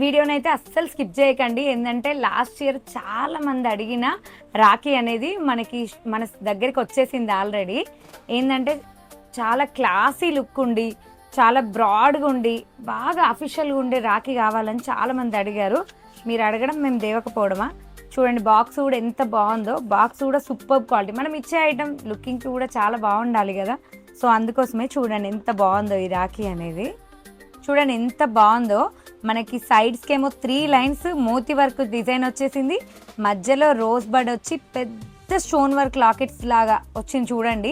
వీడియోనైతే అస్సలు స్కిప్ చేయకండి. ఏంటంటే లాస్ట్ ఇయర్ చాలామంది అడిగిన రాఖీ అనేది మన దగ్గరికి వచ్చేసింది ఆల్రెడీ. ఏంటంటే చాలా క్లాసీ లుక్ ఉండి, చాలా బ్రాడ్గా ఉండి, బాగా అఫీషియల్గా ఉండే రాఖీ కావాలని చాలామంది అడిగారు. మీరు అడగడం మేము దేవకపోవడమా? చూడండి బాక్స్ కూడా ఎంత బాగుందో. బాక్స్ కూడా సూపర్ క్వాలిటీ. మనం ఇచ్చే ఐటమ్ లుకింగ్కి కూడా చాలా బాగుండాలి కదా. సో అందుకోసమే చూడండి ఎంత బాగుందో ఈ రాఖీ అనేది. చూడండి ఎంత బాగుందో. మనకి సైడ్స్కి ఏమో 3 లైన్స్ మోతీ వర్క్ డిజైన్ వచ్చేసింది. మధ్యలో రోజ్ బడ్ వచ్చి పెద్ద స్టోన్ వర్క్ లాకెట్స్ లాగా వచ్చింది చూడండి.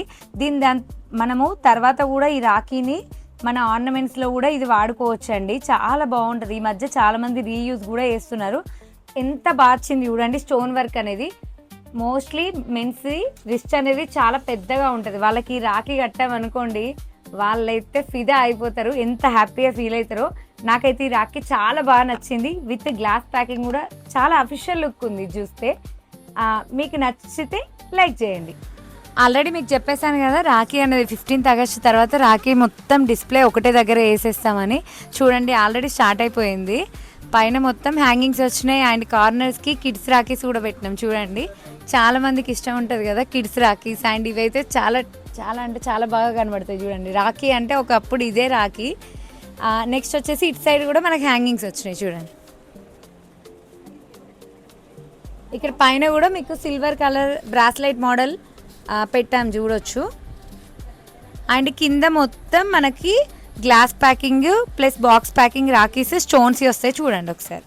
మనము తర్వాత కూడా ఈ రాఖీని మన ఆర్నమెంట్స్లో కూడా ఇది వాడుకోవచ్చండి. చాలా బాగుంటుంది. ఈ మధ్య చాలామంది రీయూజ్ కూడా చేస్తున్నారు. ఎంత బాగా వచ్చింది చూడండి స్టోన్ వర్క్ అనేది. మోస్ట్లీ మెన్స్ రిస్ట్ అనేది చాలా పెద్దగా ఉంటుంది. వాళ్ళకి రాఖీ కట్టామనుకోండి, వాళ్ళైతే ఫిదా అయిపోతారు. ఎంత హ్యాపీగా ఫీల్ అవుతారో. నాకైతే ఈ రాఖీ చాలా బాగా నచ్చింది. విత్ గ్లాస్ ప్యాకింగ్ కూడా చాలా అఫీషియల్ లుక్ ఉంది చూస్తే. మీకు నచ్చితే లైక్ చేయండి. ఆల్రెడీ మీకు చెప్పేశాను కదా, రాఖీ అనేది 15th ఆగస్టు తర్వాత రాఖీ మొత్తం డిస్ప్లే ఒకటే దగ్గర వేసేస్తామని. చూడండి ఆల్రెడీ స్టార్ట్ అయిపోయింది. పైన మొత్తం హ్యాంగింగ్స్ వచ్చినాయి అండ్ కార్నర్స్కి కిడ్స్ రాఖీస్ కూడా పెట్టినాం. చూడండి చాలా మందికి ఇష్టం ఉంటుంది కదా కిడ్స్ రాఖీస్. అండ్ ఇవైతే చాలా చాలా అంటే చాలా బాగా కనబడతాయి. చూడండి రాఖీ అంటే ఒకప్పుడు ఇదే రాఖీ. నెక్స్ట్ వచ్చేసి ఇటు సైడ్ కూడా మనకి హ్యాంగింగ్స్ వచ్చినాయి చూడండి. ఇక్కడ పైన కూడా మీకు సిల్వర్ కలర్ బ్రాస్లైట్ మోడల్ పెట్టాం చూడొచ్చు. అండ్ కింద మొత్తం మనకి glass packing plus box packing rakhis stones వస్తాయి చూడండి ఒకసారి.